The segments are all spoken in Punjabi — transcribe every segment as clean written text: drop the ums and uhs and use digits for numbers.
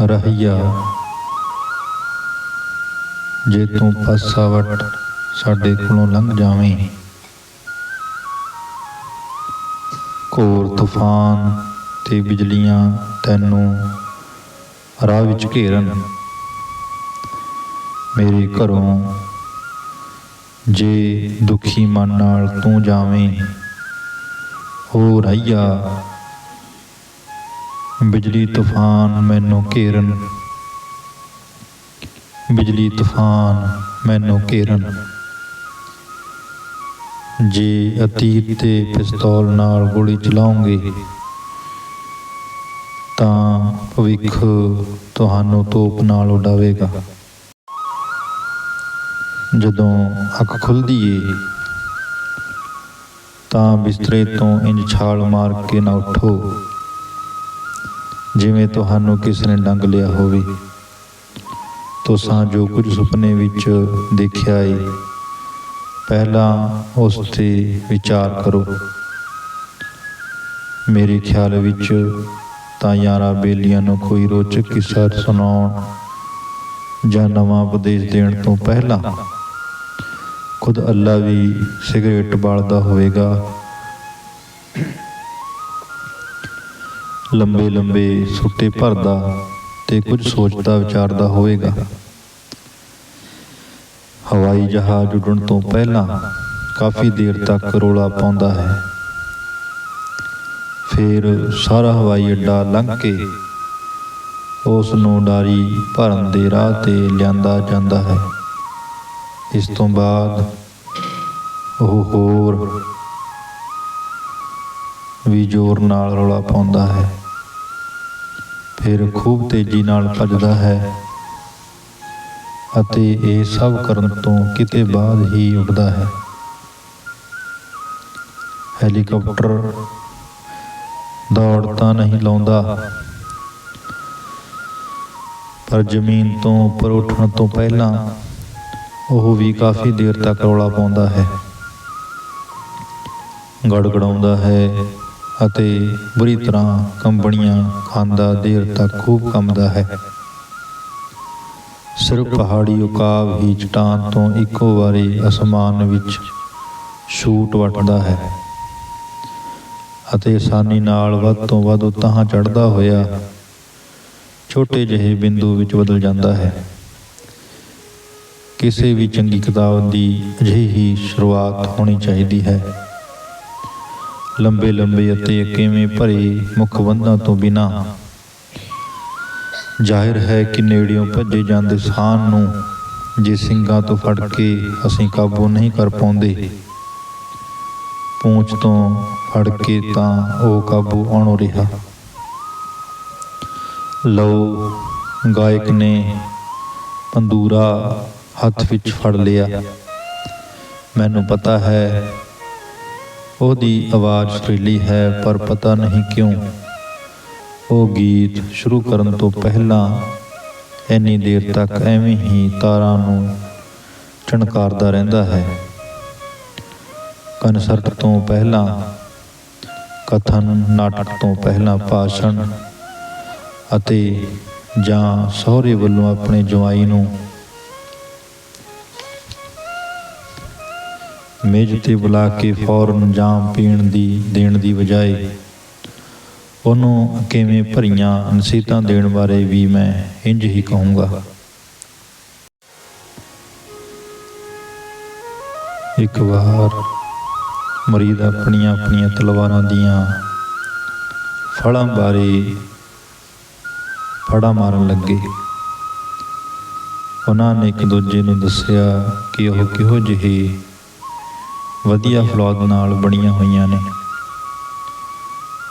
ਰਹਿਆ ਜੇ ਤੂੰ ਪਾਸਾ ਵੱਟ ਸਾਡੇ ਕੋਲੋਂ ਲੰਘ ਜਾਵੇਂ। ਘੋਰ ਤੂਫਾਨ ਤੇ ਬਿਜਲੀਆਂ ਤੈਨੂੰ ਰਾਹ ਵਿੱਚ ਘੇਰਨ। ਮੇਰੇ ਘਰੋਂ ਜੇ ਦੁਖੀ ਮਨ ਨਾਲ ਤੂੰ ਜਾਵੇਂ। ਹੋ ਰਹਿਆ ਬਿਜਲੀ ਤੂਫਾਨ ਮੈਨੂੰ ਘੇਰਨ, ਬਿਜਲੀ ਤੂਫਾਨ ਮੈਨੂੰ ਘੇਰਨ। ਜੇ ਅਤੀਤ ਤੇ ਪਿਸਤੌਲ ਨਾਲ ਗੋਲੀ ਚਲਾਉਂਗੇ ਤਾਂ ਭਵਿੱਖ ਤੁਹਾਨੂੰ ਤੋਪ ਨਾਲ ਉਡਾਵੇਗਾ। ਜਦੋਂ ਅੱਖ ਖੁੱਲ੍ਹਦੀ ਏ ਤਾਂ ਬਿਸਤਰੇ ਤੋਂ ਇੰਝ ਛਾਲ ਮਾਰ ਕੇ ਨਾ ਉੱਠੋ ਜਿਵੇਂ ਤੁਹਾਨੂੰ ਕਿਸੇ ਨੇ ਡੰਗ ਲਿਆ ਹੋਵੇ। ਤੁਸਾਂ ਜੋ ਕੁਝ ਸੁਪਨੇ ਵਿੱਚ ਦੇਖਿਆ ਏ ਪਹਿਲਾਂ ਉਸ 'ਤੇ ਵਿਚਾਰ ਕਰੋ। ਮੇਰੇ ਖਿਆਲ ਵਿੱਚ ਤਾਂ ਯਾਰਾਂ ਬੇਲੀਆਂ ਨੂੰ ਕੋਈ ਰੋਚਕ ਕਿੱਸਾ ਸੁਣਾਉਣ ਜਾਂ ਨਵਾਂ ਉਪਦੇਸ਼ ਦੇਣ ਤੋਂ ਪਹਿਲਾਂ ਖੁਦ ਅੱਲਾ ਵੀ ਸਿਗਰਟ ਬਾਲਦਾ ਹੋਵੇਗਾ, ਲੰਬੇ ਲੰਬੇ ਸੁੱਟੇ ਭਰਦਾ ਤੇ ਕੁਝ ਸੋਚਦਾ ਵਿਚਾਰਦਾ ਹੋਵੇਗਾ। ਹਵਾਈ ਜਹਾਜ਼ ਉੱਡਣ ਤੋਂ ਪਹਿਲਾਂ ਕਾਫੀ ਦੇਰ ਤੱਕ ਰੌਲਾ ਪਾਉਂਦਾ ਹੈ। ਫਿਰ ਸਾਰਾ ਹਵਾਈ ਅੱਡਾ ਲੰਘ ਕੇ ਉਸ ਨੂੰ ਉਡਾਰੀ ਭਰਨ ਦੇ ਰਾਹ 'ਤੇ ਲਿਆਂਦਾ ਜਾਂਦਾ ਹੈ। ਇਸ ਤੋਂ ਬਾਅਦ ਉਹ ਹੋਰ ਵੀ ਜ਼ੋਰ ਨਾਲ ਰੌਲਾ ਪਾਉਂਦਾ ਹੈ। ਫਿਰ ਖੂਬ ਤੇਜ਼ੀ ਨਾਲ ਭੱਜਦਾ ਹੈ ਅਤੇ ਇਹ ਸਭ ਕਰਨ ਤੋਂ ਕਿਤੇ ਬਾਅਦ ਹੀ ਉੱਡਦਾ ਹੈ। ਹੈਲੀਕਾਪਟਰ ਦੌੜ ਤਾਂ ਨਹੀਂ ਲਾਉਂਦਾ, ਪਰ ਜ਼ਮੀਨ ਤੋਂ ਉੱਪਰ ਉੱਠਣ ਤੋਂ ਪਹਿਲਾਂ ਉਹ ਵੀ ਕਾਫੀ ਦੇਰ ਤੱਕ ਰੌਲਾ ਪਾਉਂਦਾ ਹੈ, ਗੜਗੜਾਉਂਦਾ ਹੈ ਅਤੇ ਬੁਰੀ ਤਰ੍ਹਾਂ ਕੰਬਣੀਆਂ ਖਾਂਦਾ ਦੇਰ ਤੱਕ ਖੂਬ ਕੰਬਦਾ ਹੈ। ਸਿਰਫ ਪਹਾੜੀ ਉਕਾਬ ਹੀ ਚਟਾਨ ਤੋਂ ਇੱਕੋ ਵਾਰੀ ਅਸਮਾਨ ਵਿੱਚ ਛੂਟ ਵੱਟਦਾ ਹੈ ਅਤੇ ਆਸਾਨੀ ਨਾਲ ਵੱਧ ਤੋਂ ਵੱਧ ਉਤਾਂਹ ਚੜ੍ਹਦਾ ਹੋਇਆ ਛੋਟੇ ਜਿਹੇ ਬਿੰਦੂ ਵਿੱਚ ਬਦਲ ਜਾਂਦਾ ਹੈ। ਕਿਸੇ ਵੀ ਚੰਗੀ ਕਿਤਾਬ ਦੀ ਅਜਿਹੀ ਹੀ ਸ਼ੁਰੂਆਤ ਹੋਣੀ ਚਾਹੀਦੀ ਹੈ। ਲੰਬੇ ਲੰਬੇ ਅਤੇ ਅਕੇਵੇਂ ਭਰੇ ਮੁਖਬੰਧਾਂ ਤੋਂ ਬਿਨਾਂ ਜ਼ਾਹਿਰ ਹੈ ਕਿ ਨੇੜਿਓਂ ਭੱਜੇ ਜਾਂਦੇ ਸਾਨ ਨੂੰ ਜੇ ਸਿੰਗਾਂ ਤੋਂ ਫੜ ਕੇ ਅਸੀਂ ਕਾਬੂ ਨਹੀਂ ਕਰ ਪਾਉਂਦੇ, ਪੂੰਛ ਤੋਂ ਫੜ ਕੇ ਤਾਂ ਉਹ ਕਾਬੂ ਆਉਣੋਂ ਰਿਹਾ। ਲਓ ਗਾਇਕ ਨੇ ਪੰਦੂਰਾ ਹੱਥ ਵਿੱਚ ਫੜ ਲਿਆ। ਮੈਨੂੰ ਪਤਾ ਹੈ ਉਹਦੀ ਆਵਾਜ਼ ਸੁਰੀਲੀ ਹੈ, ਪਰ ਪਤਾ ਨਹੀਂ ਕਿਉਂ ਉਹ ਗੀਤ ਸ਼ੁਰੂ ਕਰਨ ਤੋਂ ਪਹਿਲਾਂ ਇੰਨੀ ਦੇਰ ਤੱਕ ਐਵੇਂ ਹੀ ਤਾਰਾਂ ਨੂੰ ਝਣਕਾਰਦਾ ਰਹਿੰਦਾ ਹੈ। ਕਨਸਰਟ ਤੋਂ ਪਹਿਲਾਂ ਕਥਨ, ਨਾਟਕ ਤੋਂ ਪਹਿਲਾਂ ਭਾਸ਼ਣ ਅਤੇ ਜਾਂ ਸਹੁਰੇ ਵੱਲੋਂ ਆਪਣੇ ਜਵਾਈ ਨੂੰ ਮੇਜ਼ 'ਤੇ ਬੁਲਾ ਕੇ ਫੌਰਨ ਜਾਮ ਪੀਣ ਦੇਣ ਦੀ ਬਜਾਏ ਉਹਨੂੰ ਕਿਵੇਂ ਭਰੀਆਂ ਨਸੀਹਤਾਂ ਦੇਣ ਬਾਰੇ ਵੀ ਮੈਂ ਇੰਝ ਹੀ ਕਹੂੰਗਾ। ਇੱਕ ਵਾਰ ਮਰੀਦ ਆਪਣੀਆਂ ਤਲਵਾਰਾਂ ਦੀਆਂ ਫੜਾਂ ਬਾਰੇ ਫੜਾਂ ਮਾਰਨ ਲੱਗੇ। ਉਹਨਾਂ ਨੇ ਇੱਕ ਦੂਜੇ ਨੂੰ ਦੱਸਿਆ ਕਿ ਉਹ ਕਿਹੋ ਜਿਹੇ ਵਧੀਆ ਫਲੌਦ ਨਾਲ ਬਣੀਆਂ ਹੋਈਆਂ ਨੇ।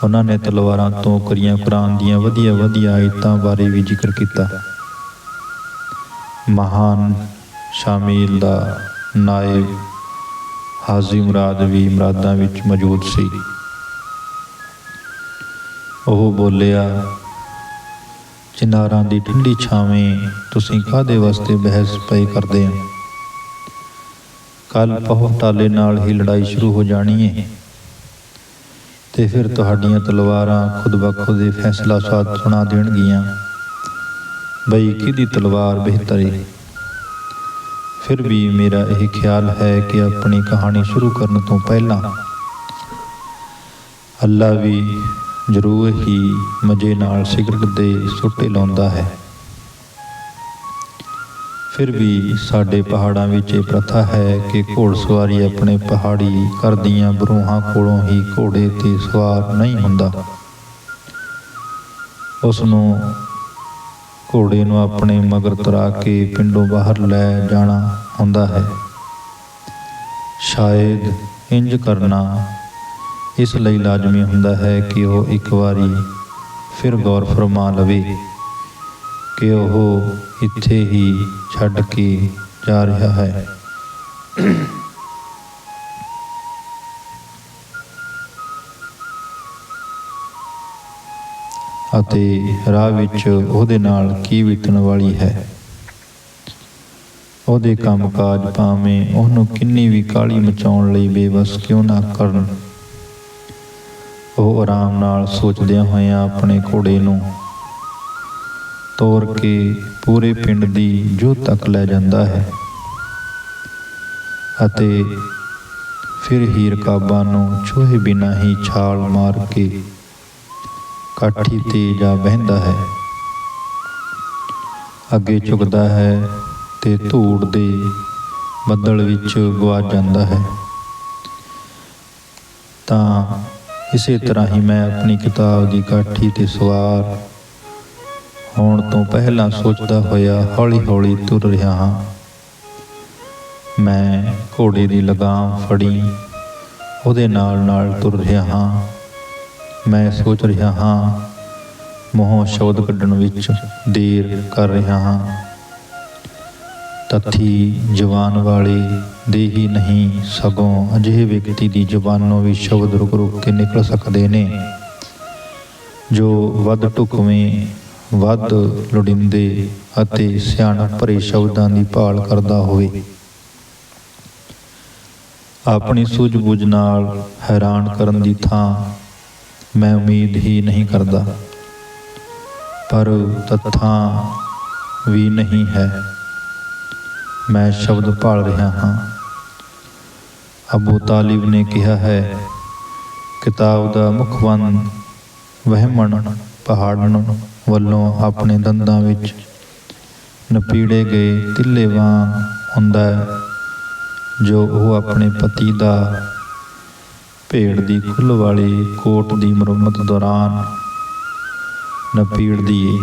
ਉਹਨਾਂ ਨੇ ਤਲਵਾਰਾਂ ਤੋਂ ਕਰੀਆਂ ਕੁਰਾਨ ਦੀਆਂ ਵਧੀਆ ਆਇਤਾਂ ਬਾਰੇ ਵੀ ਜ਼ਿਕਰ ਕੀਤਾ। ਮਹਾਨ ਸ਼ਾਮਿਲ ਦਾ ਨਾਇਬ ਹਾਜ਼ੀ ਮੁਰਾਦ ਵੀ ਮੁਰਾਦਾਂ ਵਿੱਚ ਮੌਜੂਦ ਸੀ। ਉਹ ਬੋਲਿਆ, ਚਿਨਾਰਾਂ ਦੀ ਠੰਡੀ ਛਾਵੇਂ ਤੁਸੀਂ ਕਾਹਦੇ ਵਾਸਤੇ ਬਹਿਸ ਪਏ ਕਰਦੇ ਹੋ? ਕੱਲ੍ਹ ਪਹੁ ਟਾਲੇ ਨਾਲ ਹੀ ਲੜਾਈ ਸ਼ੁਰੂ ਹੋ ਜਾਣੀ ਹੈ ਤੇ ਫਿਰ ਤੁਹਾਡੀਆਂ ਤਲਵਾਰਾਂ ਖੁਦ ਬਖੁਦ ਫੈਸਲਾ ਸੁਣਾ ਦੇਣਗੀਆਂ ਬਈ ਕਿਹਦੀ ਤਲਵਾਰ ਬਿਹਤਰ ਏ। ਫਿਰ ਵੀ ਮੇਰਾ ਇਹ ਖਿਆਲ ਹੈ ਕਿ ਆਪਣੀ ਕਹਾਣੀ ਸ਼ੁਰੂ ਕਰਨ ਤੋਂ ਪਹਿਲਾਂ ਅੱਲਾ ਵੀ ਜ਼ਰੂਰ ਹੀ ਮਜ਼ੇ ਨਾਲ ਸਿਗਰਟ ਦੇ ਸੁੱਟੇ ਲਾਉਂਦਾ ਹੈ। ਫਿਰ ਵੀ ਸਾਡੇ ਪਹਾੜਾਂ ਵਿੱਚ ਇਹ ਪ੍ਰਥਾ ਹੈ ਕਿ ਘੋੜਸਵਾਰੀ ਆਪਣੇ ਪਹਾੜੀ ਘਰ ਦੀਆਂ ਬਰੂਹਾਂ ਕੋਲੋਂ ਹੀ ਘੋੜੇ 'ਤੇ ਸਵਾਰ ਨਹੀਂ ਹੁੰਦਾ। ਉਸ ਨੂੰ ਘੋੜੇ ਨੂੰ ਆਪਣੇ ਮਗਰ ਤੁਰਾ ਕੇ ਪਿੰਡੋਂ ਬਾਹਰ ਲੈ ਜਾਣਾ ਹੁੰਦਾ ਹੈ। ਸ਼ਾਇਦ ਇੰਜ ਕਰਨਾ ਇਸ ਲਈ ਲਾਜ਼ਮੀ ਹੁੰਦਾ ਹੈ ਕਿ ਉਹ ਇੱਕ ਵਾਰੀ ਫਿਰ ਗੌਰ ਫਰਮਾ ਲਵੇ ਕਿ ਉਹ ਇੱਥੇ ਹੀ ਛੱਡ ਕੇ ਜਾ ਰਿਹਾ ਹੈ। ਅਤੇ ਰਾਹ ਵਿੱਚ ਉਹਦੇ ਨਾਲ ਕੀ ਬੀਤਣ ਵਾਲੀ ਹੈ। ਉਹਦੇ ਕੰਮਕਾਜ ਭਾਵੇਂ ਉਹਨੂੰ ਕਿੰਨੀ ਵੀ ਕਾਹਲੀ ਮਚਾਉਣ ਲਈ ਬੇਵੱਸ ਕਿਉਂ ਨਾ ਕਰਨ, ਉਹ ਆਰਾਮ ਨਾਲ ਸੋਚਦਿਆਂ ਹੋਇਆਂ ਆਪਣੇ ਘੋੜੇ ਨੂੰ ਤੋਰ ਕੇ ਪੂਰੇ ਪਿੰਡ ਦੀ ਜੋਧ ਤੱਕ ਲੈ ਜਾਂਦਾ ਹੈ ਅਤੇ ਫਿਰ ਹੀ ਰਕਾਬਾਂ ਨੂੰ ਛੂਹੇ ਬਿਨਾਂ ਹੀ ਛਾਲ ਮਾਰ ਕੇ ਕਾਠੀ 'ਤੇ ਜਾ ਬਹਿੰਦਾ ਹੈ। ਅੱਗੇ ਝੁਕਦਾ ਹੈ ਤੇ ਧੂੜ ਦੇ ਬੱਦਲ ਵਿੱਚ ਗੁਆਚ ਜਾਂਦਾ ਹੈ। ਤਾਂ ਇਸੇ ਤਰ੍ਹਾਂ ਹੀ ਮੈਂ ਆਪਣੀ ਕਿਤਾਬ ਦੀ ਕਾਠੀ 'ਤੇ ਸਵਾਰ ਹੋਣ ਤੋਂ ਪਹਿਲਾਂ ਸੋਚਦਾ ਹੋਇਆ ਹੌਲੀ ਹੌਲੀ ਤੁਰ ਰਿਹਾ ਹਾਂ। ਮੈਂ ਘੋੜੇ ਦੀ ਲਗਾਮ ਫੜੀ ਉਹਦੇ ਨਾਲ ਨਾਲ ਤੁਰ ਰਿਹਾ ਹਾਂ। ਮੈਂ ਸੋਚ ਰਿਹਾ ਹਾਂ, ਮੂੰਹੋਂ ਸ਼ਬਦ ਕੱਢਣ ਵਿੱਚ ਦੇਰ ਕਰ ਰਿਹਾ ਹਾਂ। ਤੱਥੀ ਜ਼ੁਬਾਨ ਵਾਲੇ ਦੇ ਹੀ ਨਹੀਂ, ਸਗੋਂ ਅਜਿਹੇ ਵਿਅਕਤੀ ਦੀ ਜ਼ੁਬਾਨੋਂ ਵੀ ਸ਼ਬਦ ਰੁਕ ਰੁਕ ਕੇ ਨਿਕਲ ਸਕਦੇ ਨੇ ਜੋ ਵੱਧ ਢੁਕਵੇਂ, ਵੱਧ ਲੋੜੀਂਦੇ ਅਤੇ ਸਿਆਣਪ ਭਰੇ ਸ਼ਬਦਾਂ ਦੀ ਭਾਲ ਕਰਦਾ ਹੋਵੇ। ਆਪਣੀ ਸੂਝ-ਬੂਝ ਨਾਲ ਹੈਰਾਨ ਕਰਨ ਦੀ ਥਾਂ ਮੈਂ ਉਮੀਦ ਹੀ ਨਹੀਂ ਕਰਦਾ, ਪਰ ਤੱਥਾਂ ਵੀ ਨਹੀਂ ਹੈ। ਮੈਂ ਸ਼ਬਦ ਭਾਲ ਰਿਹਾ ਹਾਂ। ਅਬੂ ਤਾਲਿਬ ਨੇ ਕਿਹਾ ਹੈ, ਕਿਤਾਬ ਦਾ ਮੁਖਵੰਦ ਵਹਿਮਣ ਪਹਾੜਨ ਵੱਲੋਂ ਆਪਣੇ ਦੰਦਾਂ ਵਿੱਚ ਨਪੀੜੇ ਗਏ ਤਿੱਲੇ ਵਾਂਗ ਹੁੰਦਾ ਹੈ, ਜੋ ਉਹ ਆਪਣੇ ਪਤੀ ਦਾ ਭੇਡ ਦੀ ਖੁੱਲ੍ਹ ਵਾਲੀ ਕੋਟ ਦੀ ਮੁਰੰਮਤ ਦੌਰਾਨ ਨਪੀੜਦੀ ਏ।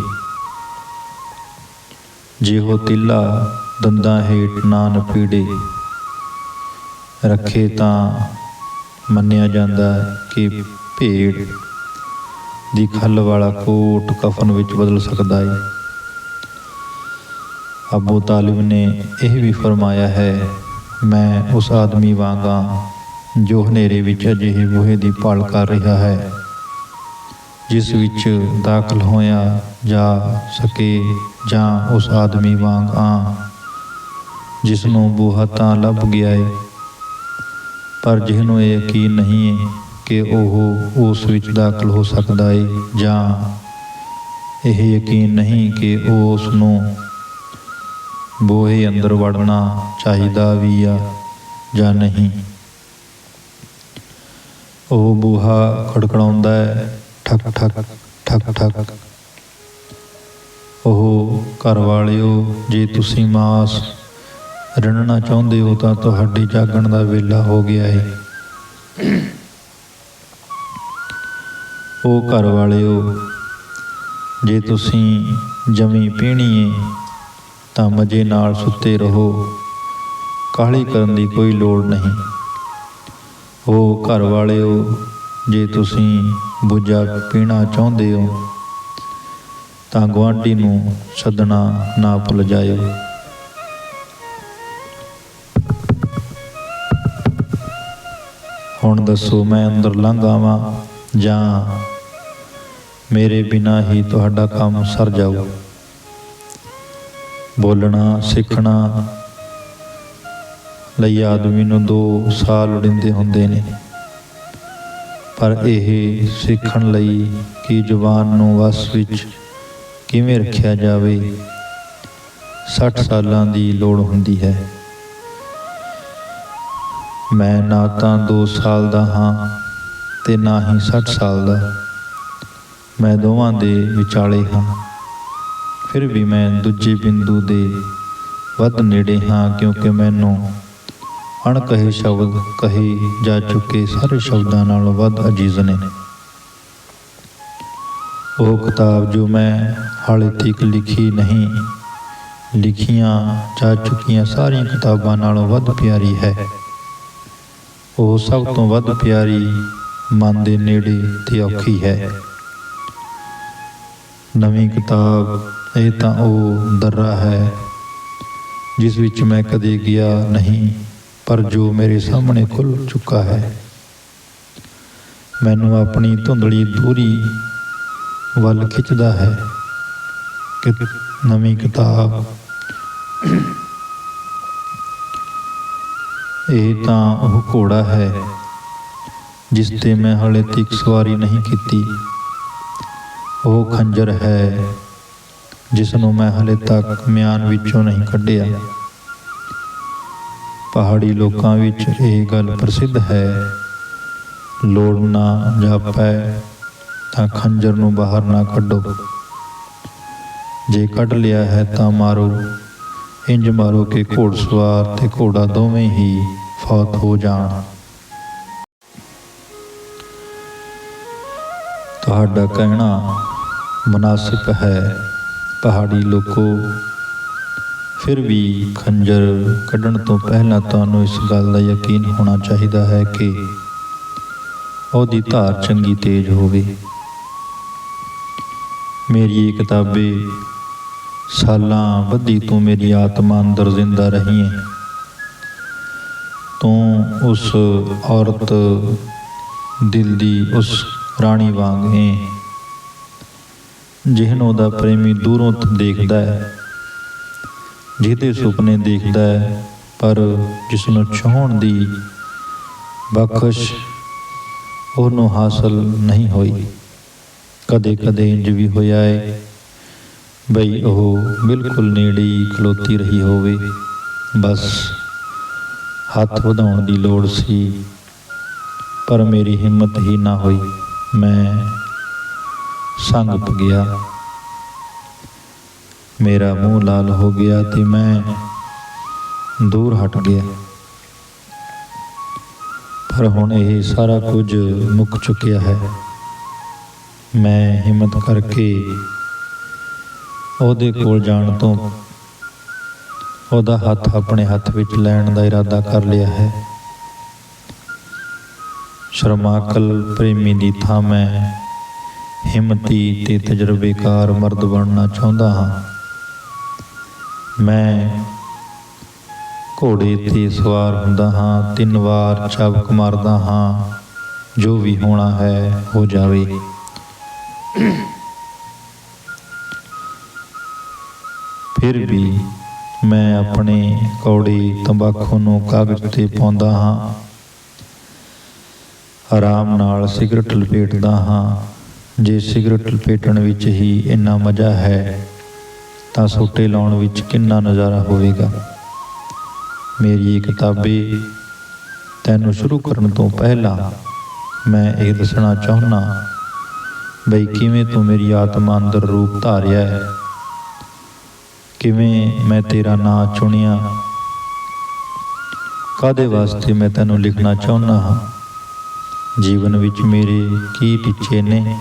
ਜੇ ਉਹ ਤਿੱਲਾ ਦੰਦਾਂ ਹੇਠ ਨਾ ਨਪੀੜੇ ਰੱਖੇ ਤਾਂ ਮੰਨਿਆ ਜਾਂਦਾ ਕਿ ਭੇਡ ਦੀ ਖੱਲ ਵਾਲਾ ਕੋਟ ਕਫਨ ਵਿੱਚ ਬਦਲ ਸਕਦਾ ਏ। ਅਬੂ ਤਾਲਿਬ ਨੇ ਇਹ ਵੀ ਫਰਮਾਇਆ ਹੈ, ਮੈਂ ਉਸ ਆਦਮੀ ਵਾਂਗਾ ਜੋ ਹਨੇਰੇ ਵਿੱਚ ਅਜਿਹੇ ਬੂਹੇ ਦੀ ਭਾਲ ਕਰ ਰਿਹਾ ਹੈ ਜਿਸ ਵਿੱਚ ਦਾਖਲ ਹੋਇਆ ਜਾ ਸਕੇ, ਜਾਂ ਉਸ ਆਦਮੀ ਵਾਂਗ ਜਿਸ ਨੂੰ ਬੂਹਾ ਤਾਂ ਲੱਭ ਗਿਆ ਏ ਪਰ ਜਿਹਨੂੰ ਇਹ ਯਕੀਨ ਨਹੀਂ ਏ ਕਿ ਉਹ ਉਸ ਵਿੱਚ ਦਾਖਲ ਹੋ ਸਕਦਾ ਏ, ਜਾਂ ਇਹ ਯਕੀਨ ਨਹੀਂ ਕਿ ਉਹ ਉਸ ਨੂੰ ਬੂਹੇ ਅੰਦਰ ਵੜਨਾ ਚਾਹੀਦਾ ਵੀ ਆ ਜਾਂ ਨਹੀਂ। ਉਹ ਬੂਹਾ ਖੜਖੜਾਉਂਦਾ ਹੈ, ਠਕ ਠਕ ਠਕ ਠਕ। ਉਹ ਘਰ ਵਾਲਿਓ, ਜੇ ਤੁਸੀਂ ਮਾਸ ਰਿੰਨ੍ਹਣਾ ਚਾਹੁੰਦੇ ਹੋ ਤਾਂ ਤੁਹਾਡੇ ਜਾਗਣ ਦਾ ਵੇਲਾ ਹੋ ਗਿਆ ਹੈ। ਉਹ ਘਰ ਵਾਲਿਓ, ਜੇ ਤੁਸੀਂ ਜਮੀ ਪੀਣੀ ਏ ਤਾਂ ਮਜ਼ੇ ਨਾਲ ਸੁੱਤੇ ਰਹੋ, ਕਾਹਲੀ ਕਰਨ ਦੀ ਕੋਈ ਲੋੜ ਨਹੀਂ। ਉਹ ਘਰ ਵਾਲਿਓ, ਜੇ ਤੁਸੀਂ ਬੁੱਝਾ ਪੀਣਾ ਚਾਹੁੰਦੇ ਹੋ ਤਾਂ ਗੁਆਂਢੀ ਨੂੰ ਸੱਦਣਾ ਨਾ ਭੁੱਲ ਜਾਇਓ। ਹੁਣ ਦੱਸੋ, ਮੈਂ ਅੰਦਰ ਲੰਘ ਆਵਾਂ ਜਾਂ ਮੇਰੇ ਬਿਨਾਂ ਹੀ ਤੁਹਾਡਾ ਕੰਮ ਸਰ ਜਾਊ? ਬੋਲਣਾ ਸਿੱਖਣਾ ਲਈ ਆਦਮੀ ਨੂੰ 2 ਸਾਲ ਲੋੜੀਂਦੇ ਹੁੰਦੇ ਨੇ, ਪਰ ਇਹ ਸਿੱਖਣ ਲਈ ਕਿ ਜ਼ੁਬਾਨ ਨੂੰ ਵਸ ਵਿੱਚ ਕਿਵੇਂ ਰੱਖਿਆ ਜਾਵੇ। 60 ਸਾਲਾਂ ਦੀ ਲੋੜ ਹੁੰਦੀ ਹੈ। ਮੈਂ ਨਾ ਤਾਂ 2 ਸਾਲ ਦਾ ਹਾਂ ਤੇ ਨਾ ਹੀ 60 ਸਾਲ ਦਾ। ਮੈਂ ਦੋਵਾਂ ਦੇ ਵਿਚਾਲੇ ਹਾਂ। ਫਿਰ ਵੀ ਮੈਂ ਦੂਜੇ ਬਿੰਦੂ ਦੇ ਵੱਧ ਨੇੜੇ ਹਾਂ, ਕਿਉਂਕਿ ਮੈਨੂੰ ਅਣਕਹੇ ਸ਼ਬਦ ਕਹੇ ਜਾ ਚੁੱਕੇ ਸਾਰੇ ਸ਼ਬਦਾਂ ਨਾਲੋਂ ਵੱਧ ਅਜੀਜ਼ ਨੇ। ਉਹ ਕਿਤਾਬ ਜੋ ਮੈਂ ਹਾਲੇ ਤੱਕ ਲਿਖੀ ਨਹੀਂ, ਲਿਖੀਆਂ ਜਾ ਚੁੱਕੀਆਂ ਸਾਰੀਆਂ ਕਿਤਾਬਾਂ ਨਾਲੋਂ ਵੱਧ ਪਿਆਰੀ ਹੈ। ਉਹ ਸਭ ਤੋਂ ਵੱਧ ਪਿਆਰੀ, ਮਨ ਦੇ ਨੇੜੇ ਤੇ ਔਖੀ ਹੈ। ਨਵੀਂ ਕਿਤਾਬ ਇਹ ਤਾਂ ਉਹ ਦर्रा ਹੈ ਜਿਸ ਵਿੱਚ ਮੈਂ ਕਦੇ ਗਿਆ ਨਹੀਂ, ਪਰ ਜੋ ਮੇਰੇ ਸਾਹਮਣੇ ਖੁੱਲ੍ਹ ਚੁੱਕਾ ਹੈ। ਮੈਨੂੰ ਆਪਣੀ ਧੁੰਦਲੀ ਦੂਰੀ ਵੱਲ ਖਿੱਚਦਾ ਹੈ ਕਿ ਨਵੀਂ ਕਿਤਾਬ ਇਹ ਤਾਂ ਉਹ ਘੋੜਾ ਹੈ ਜਿਸ 'ਤੇ ਮੈਂ ਹਾਲੇ ਤੱਕ ਸਵਾਰੀ ਨਹੀਂ ਕੀਤੀ। ਉਹ ਖੰਜਰ ਹੈ ਜਿਸ ਨੂੰ ਮੈਂ ਹਾਲੇ ਤੱਕ ਮਿਆਨ ਵਿੱਚੋਂ ਨਹੀਂ ਕੱਢਿਆ। ਪਹਾੜੀ ਲੋਕਾਂ ਵਿੱਚ ਇਹ ਗੱਲ ਪ੍ਰਸਿੱਧ ਹੈ, ਲੋੜ ਨਾ ਜਾਪੈ ਤਾਂ ਖੰਜਰ ਨੂੰ ਬਾਹਰ ਨਾ ਕੱਢੋ। ਜੇ ਕੱਢ ਲਿਆ ਹੈ ਤਾਂ ਮਾਰੋ, ਇੰਜ ਮਾਰੋ ਕਿ ਘੋੜਸਵਾਰ ਤੇ ਘੋੜਾ ਦੋਵੇਂ ਹੀ ਫੌਤ ਹੋ ਜਾਣ। ਤੁਹਾਡਾ ਕਹਿਣਾ ਮੁਨਾਸਿਬ ਹੈ ਪਹਾੜੀ ਲੋਕੋ, ਫਿਰ ਵੀ ਖੰਜਰ ਕੱਢਣ ਤੋਂ ਪਹਿਲਾਂ ਤੁਹਾਨੂੰ ਇਸ ਗੱਲ ਦਾ ਯਕੀਨ ਹੋਣਾ ਚਾਹੀਦਾ ਹੈ ਕਿ ਉਹਦੀ ਧਾਰ ਚੰਗੀ ਤੇਜ਼ ਹੋਵੇ। ਮੇਰੀ ਇਹ ਕਿਤਾਬੇ ਸਾਲਾਂ ਬੱਧੀ ਤੂੰ ਮੇਰੀ ਆਤਮਾ ਅੰਦਰ ਜ਼ਿੰਦਾ ਰਹੀ ਹੈ। ਤੂੰ ਉਸ ਔਰਤ ਦਿਲ ਦੀ ਉਸ ਰਾਣੀ ਵਾਂਗ ਹੈ ਜਿਹਨੂੰ ਉਹਦਾ ਪ੍ਰੇਮੀ ਦੂਰੋਂ ਦੇਖਦਾ ਹੈ, ਜਿਹਦੇ ਸੁਪਨੇ ਦੇਖਦਾ ਹੈ, ਪਰ ਜਿਸ ਨੂੰ ਚਾਹੁਣ ਦੀ ਬਖਸ਼ ਉਹਨੂੰ ਹਾਸਲ ਨਹੀਂ ਹੋਈ। ਕਦੇ ਕਦੇ ਇੰਜ ਵੀ ਹੋਇਆ ਹੈ ਬਈ ਉਹ ਬਿਲਕੁਲ ਨੇੜੇ ਹੀ ਖਲੋਤੀ ਰਹੀ ਹੋਵੇ, ਬਸ ਹੱਥ ਵਧਾਉਣ ਦੀ ਲੋੜ ਸੀ, ਪਰ ਮੇਰੀ ਹਿੰਮਤ ਹੀ ਨਾ ਹੋਈ। ਮੈਂ ਸੰਗ ਗਿਆ, ਮੇਰਾ ਮੂੰਹ ਲਾਲ ਹੋ ਗਿਆ ਤੇ ਮੈਂ ਦੂਰ ਹਟ ਗਿਆ। ਪਰ ਹੁਣ ਇਹ ਸਾਰਾ ਕੁਝ ਮੁੱਕ ਚੁੱਕਿਆ ਹੈ। ਮੈਂ ਹਿੰਮਤ ਕਰਕੇ ਉਹਦੇ ਕੋਲ ਜਾਣ ਤੋਂ ਉਹਦਾ ਹੱਥ ਆਪਣੇ ਹੱਥ ਵਿੱਚ ਲੈਣ ਦਾ ਇਰਾਦਾ ਕਰ ਲਿਆ ਹੈ। ਸ਼ਰਮਾਕਲ ਪ੍ਰੇਮੀ ਦੀ ਥਾਂ ਮੈਂ ਹਿੰਮਤੀ ਤੇ ਤਜਰਬੇਕਾਰ ਮਰਦ ਬਣਨਾ ਚਾਹੁੰਦਾ ਹਾਂ। ਮੈਂ ਘੋੜੇ 'ਤੇ ਸਵਾਰ ਹੁੰਦਾ ਹਾਂ, 3 ਵਾਰ ਚਾਬੁਕ ਮਾਰਦਾ ਹਾਂ, ਜੋ ਵੀ ਹੋਣਾ ਹੈ ਹੋ ਜਾਵੇ। ਫਿਰ ਵੀ ਮੈਂ ਆਪਣੇ ਕੌੜੀ ਤੰਬਾਕੂ ਨੂੰ ਕਾਗਜ਼ 'ਤੇ ਪਾਉਂਦਾ ਹਾਂ, ਆਰਾਮ ਨਾਲ ਸਿਗਰਟ ਲਪੇਟਦਾ ਹਾਂ। ਜੇ ਸਿਗਰਟ ਲਪੇਟਣ ਵਿੱਚ ਹੀ ਇੰਨਾ ਮਜ਼ਾ ਹੈ ਤਾਂ ਸੋਟੇ ਲਾਉਣ ਵਿੱਚ ਕਿੰਨਾ ਨਜ਼ਾਰਾ ਹੋਵੇਗਾ। ਮੇਰੀ ਇਹ ਕਿਤਾਬੇ ਤੈਨੂੰ ਸ਼ੁਰੂ ਕਰਨ ਤੋਂ ਪਹਿਲਾਂ ਮੈਂ ਇਹ ਦੱਸਣਾ ਚਾਹੁੰਦਾ ਬਈ ਕਿਵੇਂ ਤੂੰ ਮੇਰੀ ਆਤਮਾ ਅੰਦਰ ਰੂਪ ਧਾਰਿਆ ਹੈ, ਕਿਵੇਂ ਮੈਂ ਤੇਰਾ ਨਾਂ ਚੁਣਿਆ, ਕਾਹਦੇ ਵਾਸਤੇ ਮੈਂ ਤੈਨੂੰ ਲਿਖਣਾ ਚਾਹੁੰਦਾ ਹਾਂ, ਜੀਵਨ ਵਿੱਚ ਮੇਰੇ ਕੀ ਟੀਚੇ ਨੇ।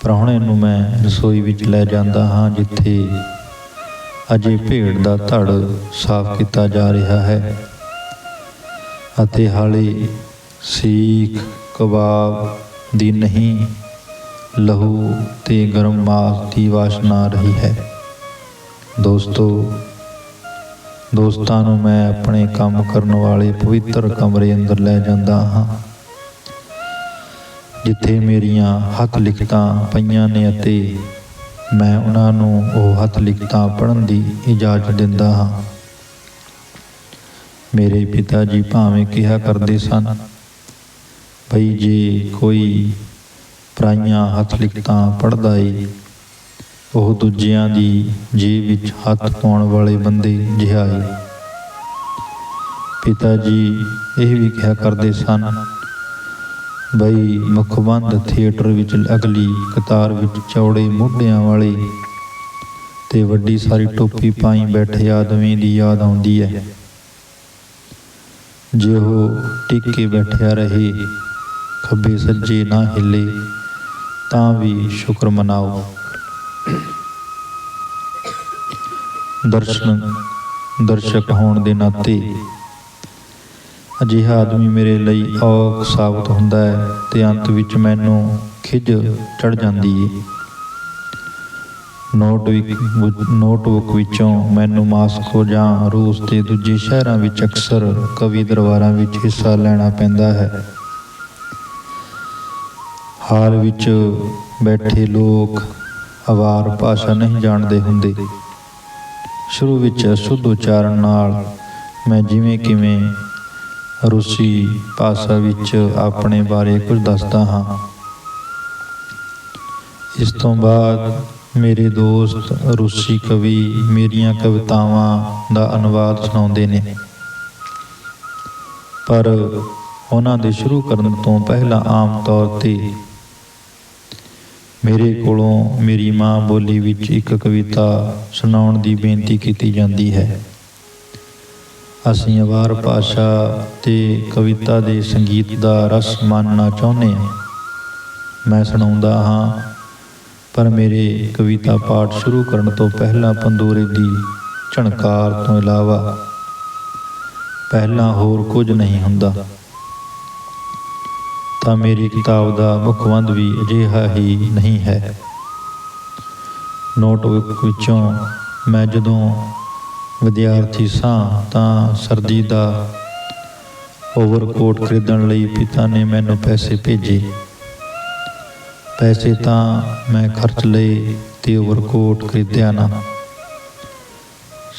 ਪ੍ਰਾਹੁਣੇ ਨੂੰ ਮੈਂ ਰਸੋਈ ਵਿੱਚ ਲੈ ਜਾਂਦਾ ਹਾਂ ਜਿੱਥੇ ਅਜੇ ਭੇਡ ਦਾ ਧੜ ਸਾਫ਼ ਕੀਤਾ ਜਾ ਰਿਹਾ ਹੈ ਅਤੇ ਹਾਲੇ ਸੀਖ ਕਬਾਬ ਦੀ ਨਹੀਂ, ਲਹੂ ਤੇ ਗਰਮ ਮਾਸ ਦੀ ਵਾਸ਼ਨਾ ਆ ਰਹੀ ਹੈ। ਦੋਸਤਾਂ ਨੂੰ ਮੈਂ ਆਪਣੇ ਕੰਮ ਕਰਨ ਵਾਲੇ ਪਵਿੱਤਰ ਕਮਰੇ ਅੰਦਰ ਲੈ ਜਾਂਦਾ ਹਾਂ ਜਿੱਥੇ ਮੇਰੀਆਂ ਹੱਥ ਲਿਖਤਾਂ ਪਈਆਂ ਨੇ ਅਤੇ ਮੈਂ ਉਹਨਾਂ ਨੂੰ ਉਹ ਹੱਥ ਲਿਖਤਾਂ ਪੜ੍ਹਨ ਦੀ ਇਜਾਜ਼ਤ ਦਿੰਦਾ ਹਾਂ। ਮੇਰੇ ਪਿਤਾ ਜੀ ਭਾਵੇਂ ਕਿਹਾ ਕਰਦੇ ਸਨ ਬਈ ਜੇ ਕੋਈ ਪਰਾਈਆਂ ਹੱਥ ਲਿਖਤਾਂ ਪੜ੍ਹਦਾ ਏ ਉਹ ਦੂਜਿਆਂ ਦੀ ਜੇਬ ਵਿੱਚ ਹੱਥ ਪਾਉਣ ਵਾਲੇ ਬੰਦੇ ਜਿਹਾ ਏ। ਪਿਤਾ ਜੀ ਇਹ ਵੀ ਕਿਹਾ ਕਰਦੇ ਸਨ ਬਈ ਮੁਖਬੰਦ ਥੀਏਟਰ ਵਿੱਚ ਅਗਲੀ ਕਤਾਰ ਵਿੱਚ ਚੌੜੇ ਮੋਢਿਆਂ ਵਾਲੇ ਤੇ ਵੱਡੀ ਸਾਰੀ ਟੋਪੀ ਪਾਈ ਬੈਠੇ ਆਦਮੀ ਦੀ ਯਾਦ ਆਉਂਦੀ ਹੈ। ਜੇ ਉਹ ਟਿਕ ਕੇ ਬੈਠਿਆ ਰਹੇ, ਖੱਬੇ ਸੱਜੇ ਨਾ ਹਿੱਲੇ, ਤਾਂ ਵੀ ਸ਼ੁਕਰ ਮਨਾਓ। ਦਰਸ਼ਕ ਹੋਣ ਦੇ ਨਾਤੇ ਅਜਿਹਾ ਆਦਮੀ ਮੇਰੇ ਲਈ ਔਖ ਸਾਬਤ ਹੁੰਦਾ ਹੈ ਤੇ ਅੰਤ ਵਿੱਚ ਮੈਨੂੰ ਖਿਝ ਚੜ੍ਹ ਜਾਂਦੀ ਏ। ਨੋਟਬੁੱਕ ਵਿੱਚੋਂ ਮੈਨੂੰ ਮਾਸਕੋ ਜਾਂ ਰੂਸ ਤੇ ਦੂਜੇ ਸ਼ਹਿਰਾਂ ਵਿੱਚ ਅਕਸਰ ਕਵੀ ਦਰਬਾਰਾਂ ਵਿੱਚ ਹਿੱਸਾ ਲੈਣਾ ਪੈਂਦਾ ਹੈ। ਹਾਲ ਵਿੱਚ ਬੈਠੇ ਲੋਕ ਅਵਾਰ ਭਾਸ਼ਾ ਨਹੀਂ ਜਾਣਦੇ ਹੁੰਦੇ। ਸ਼ੁਰੂ ਵਿੱਚ ਅਸ਼ੁੱਧ ਉਚਾਰਨ ਨਾਲ ਮੈਂ ਜਿਵੇਂ ਕਿਵੇਂ ਰੂਸੀ ਭਾਸ਼ਾ ਵਿੱਚ ਆਪਣੇ ਬਾਰੇ ਕੁਝ ਦੱਸਦਾ ਹਾਂ। ਇਸ ਤੋਂ ਬਾਅਦ ਮੇਰੇ ਦੋਸਤ ਰੂਸੀ ਕਵੀ ਮੇਰੀਆਂ ਕਵਿਤਾਵਾਂ ਦਾ ਅਨੁਵਾਦ ਸੁਣਾਉਂਦੇ ਨੇ, ਪਰ ਉਹਨਾਂ ਦੇ ਸ਼ੁਰੂ ਕਰਨ ਤੋਂ ਪਹਿਲਾਂ ਆਮ ਤੌਰ 'ਤੇ ਮੇਰੇ ਕੋਲੋਂ ਮੇਰੀ ਮਾਂ ਬੋਲੀ ਵਿੱਚ ਇੱਕ ਕਵਿਤਾ ਸੁਣਾਉਣ ਦੀ ਬੇਨਤੀ ਕੀਤੀ ਜਾਂਦੀ ਹੈ। ਅਸੀਂ ਅਵਾਰ ਭਾਸ਼ਾ ਤੇ ਕਵਿਤਾ ਦੇ ਸੰਗੀਤ ਦਾ ਰਸ ਮਾਣਨਾ ਚਾਹੁੰਦੇ ਹਾਂ। ਮੈਂ ਸੁਣਾਉਂਦਾ ਹਾਂ, ਪਰ ਮੇਰੇ ਕਵਿਤਾ ਪਾਠ ਸ਼ੁਰੂ ਕਰਨ ਤੋਂ ਪਹਿਲਾਂ ਪੰਦੂਰੇ ਦੀ ਝਣਕਾਰ ਤੋਂ ਇਲਾਵਾ ਪਹਿਲਾਂ ਹੋਰ ਕੁਝ ਨਹੀਂ ਹੁੰਦਾ। ਤਾਂ ਮੇਰੀ ਕਿਤਾਬ ਦਾ ਮੁਖਬੰਦ ਵੀ ਅਜਿਹਾ ਹੀ ਨਹੀਂ ਹੈ। ਨੋਟਬੁੱਕ ਵਿੱਚੋਂ ਮੈਂ ਜਦੋਂ ਵਿਦਿਆਰਥੀ ਸਾਂ ਤਾਂ ਸਰਦੀ ਦਾ ਓਵਰਕੋਟ ਖਰੀਦਣ ਲਈ ਪਿਤਾ ਨੇ ਮੈਨੂੰ ਪੈਸੇ ਭੇਜੇ। ਪੈਸੇ ਤਾਂ ਮੈਂ ਖਰਚ ਲਏ ਤੇ ਓਵਰਕੋਟ ਖਰੀਦਿਆ ਨਾ।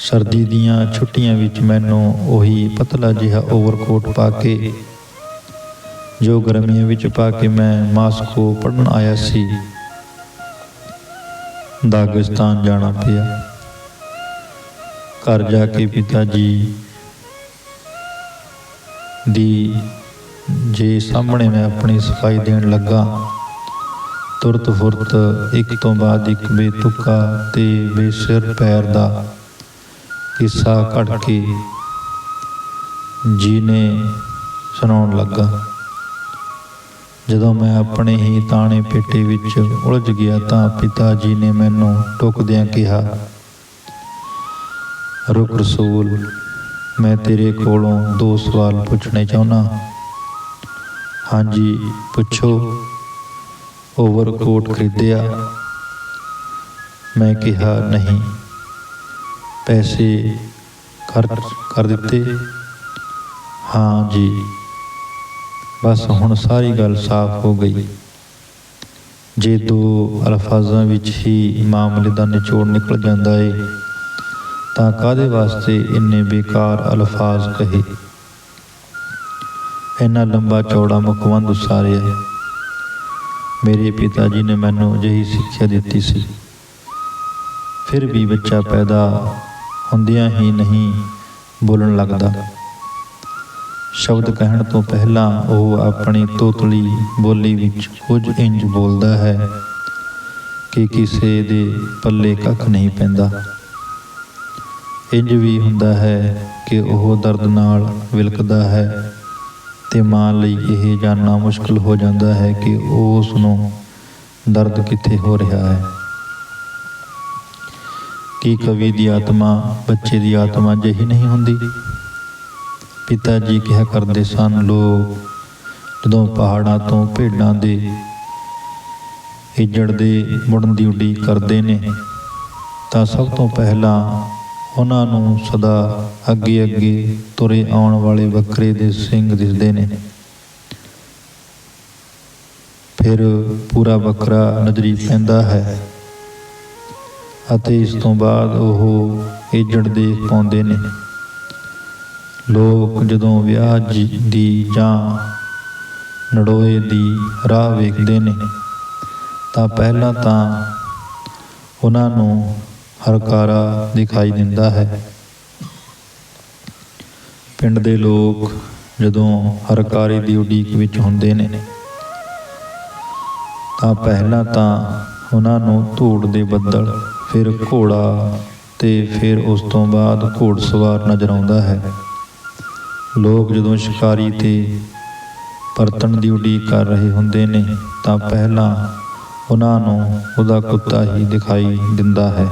ਸਰਦੀ ਦੀਆਂ ਛੁੱਟੀਆਂ ਵਿੱਚ ਮੈਨੂੰ ਉਹੀ ਪਤਲਾ ਜਿਹਾ ਓਵਰਕੋਟ ਪਾ ਕੇ ਜੋ ਗਰਮੀਆਂ ਵਿੱਚ ਪਾ ਕੇ ਮੈਂ ਮਾਸਕੋ ਪੜ੍ਹਨ ਆਇਆ ਸੀ, ਦਾਗਿਸਤਾਨ ਜਾਣਾ ਪਿਆ। ਘਰ ਜਾ ਕੇ ਪਿਤਾ ਜੀ ਦੀ ਜੇ ਸਾਹਮਣੇ ਮੈਂ ਆਪਣੀ ਸਫਾਈ ਦੇਣ ਲੱਗਾ, ਤੁਰਤ ਫੁਰਤ ਇੱਕ ਤੋਂ ਬਾਅਦ ਇੱਕ ਬੇਤੁਕਾ ਤੇ ਬੇਸਿਰ ਪੈਰ ਦਾ ਕਿੱਸਾ ਕੱਢ ਕੇ ਜੀ ਨੇ ਸੁਣਾਉਣ ਲੱਗਾ। ਜਦੋਂ ਮੈਂ ਆਪਣੇ ਹੀ ਤਾਣੇ ਪੇਟੇ ਵਿੱਚ ਉਲਝ ਗਿਆ ਤਾਂ ਪਿਤਾ ਜੀ ਨੇ ਮੈਨੂੰ ਟੋਕਦਿਆਂ ਕਿਹਾ, ਰੁਕ ਰਸੂਲ, ਮੈਂ ਤੇਰੇ ਕੋਲੋਂ 2 ਸਵਾਲ ਪੁੱਛਣੇ ਚਾਹੁੰਦਾ। ਹਾਂਜੀ ਪੁੱਛੋ। ਓਵਰਕੋਟ ਖਰੀਦਿਆ? ਮੈਂ ਕਿਹਾ ਨਹੀਂ। ਪੈਸੇ ਖਰਚ ਕਰ ਦਿੱਤੇ? ਹਾਂ ਜੀ। ਬਸ ਹੁਣ ਸਾਰੀ ਗੱਲ ਸਾਫ਼ ਹੋ ਗਈ। ਜੇ 2 ਅਲਫਾਜ਼ਾਂ ਵਿੱਚ ਹੀ ਮਾਮਲੇ ਦਾ ਨਿਚੋੜ ਨਿਕਲ ਜਾਂਦਾ ਏ ਤਾਂ ਕਾਹਦੇ ਵਾਸਤੇ ਇੰਨੇ ਬੇਕਾਰ ਅਲਫਾਜ਼ ਕਹੇ। ਇੰਨਾ ਲੰਬਾ ਚੌੜਾ ਮੁਖਬੰਦ ਉਸਾਰਿਆ। ਮੇਰੇ ਪਿਤਾ ਜੀ ਨੇ ਮੈਨੂੰ ਅਜਿਹੀ ਸਿੱਖਿਆ ਦਿੱਤੀ ਸੀ। ਫਿਰ ਵੀ ਬੱਚਾ ਪੈਦਾ ਹੁੰਦਿਆਂ ਹੀ ਨਹੀਂ ਬੋਲਣ ਲੱਗਦਾ। ਸ਼ਬਦ ਕਹਿਣ ਤੋਂ ਪਹਿਲਾਂ ਉਹ ਆਪਣੀ ਤੋਤਲੀ ਬੋਲੀ ਵਿੱਚ ਕੁਝ ਇੰਜ ਬੋਲਦਾ ਹੈ ਕਿ ਕਿਸੇ ਦੇ ਪੱਲੇ ਕੱਖ ਨਹੀਂ ਪੈਂਦਾ। ਇੰਜ ਵੀ ਹੁੰਦਾ ਹੈ ਕਿ ਉਹ ਦਰਦ ਨਾਲ ਵਿਲਕਦਾ ਹੈ ਤੇ ਮਾਂ ਲਈ ਇਹ ਜਾਣਨਾ ਮੁਸ਼ਕਲ ਹੋ ਜਾਂਦਾ ਹੈ ਕਿ ਉਸ ਨੂੰ ਦਰਦ ਕਿੱਥੇ ਹੋ ਰਿਹਾ ਹੈ। ਕੀ ਕਵੀ ਦੀ ਆਤਮਾ ਬੱਚੇ ਦੀ ਆਤਮਾ ਜਿਹੀ ਨਹੀਂ ਹੁੰਦੀ? ਪਿਤਾ ਜੀ ਕਿਹਾ ਕਰਦੇ ਸਨ, ਲੋਕ ਜਦੋਂ ਪਹਾੜਾਂ ਤੋਂ ਭੇਡਾਂ ਦੇ ਇੱਜੜ ਦੇ ਮੁੜਨ ਦੀ ਉਡੀਕ ਕਰਦੇ ਨੇ ਤਾਂ ਸਭ ਤੋਂ ਪਹਿਲਾਂ ਉਹਨਾਂ ਨੂੰ ਸਦਾ ਅੱਗੇ ਅੱਗੇ ਤੁਰੇ ਆਉਣ ਵਾਲੇ ਬੱਕਰੇ ਦੇ ਸਿੰਗ ਦਿਸਦੇ ਨੇ। ਫਿਰ ਪੂਰਾ ਬੱਕਰਾ ਨਜ਼ਰੀ ਪੈਂਦਾ ਹੈ ਅਤੇ ਇਸ ਤੋਂ ਬਾਅਦ ਉਹ ਇੱਜੜ ਦੇਖ ਪਾਉਂਦੇ ਨੇ। ਲੋਕ ਜਦੋਂ ਵਿਆਹ ਦੀ ਜਾਂ ਨੜੋਏ ਦੀ ਰਾਹ ਵੇਖਦੇ ਨੇ ਤਾਂ ਪਹਿਲਾਂ ਤਾਂ ਉਹਨਾਂ ਨੂੰ ਹਰਕਾਰਾ ਦਿਖਾਈ ਦਿੰਦਾ ਹੈ। ਪਿੰਡ ਦੇ ਲੋਕ ਜਦੋਂ ਹਰਕਾਰੇ ਦੀ ਉਡੀਕ ਵਿੱਚ ਹੁੰਦੇ ਨੇ ਤਾਂ ਪਹਿਲਾਂ ਤਾਂ ਉਹਨਾਂ ਨੂੰ ਧੂੜ ਦੇ ਬੱਦਲ, ਫਿਰ ਘੋੜਾ ਤੇ ਫਿਰ ਉਸ ਤੋਂ ਬਾਅਦ ਘੋੜਸਵਾਰ ਨਜ਼ਰ ਆਉਂਦਾ ਹੈ। ਲੋਕ ਜਦੋਂ ਸ਼ਿਕਾਰੀ ਤੇ ਪਰਤਣ ਦੀ ਉਡੀਕ ਕਰ ਰਹੇ ਹੁੰਦੇ ਨੇ ਤਾਂ ਪਹਿਲਾਂ ਉਹਨਾਂ ਨੂੰ ਉਹਦਾ ਕੁੱਤਾ ਹੀ ਦਿਖਾਈ ਦਿੰਦਾ ਹੈ।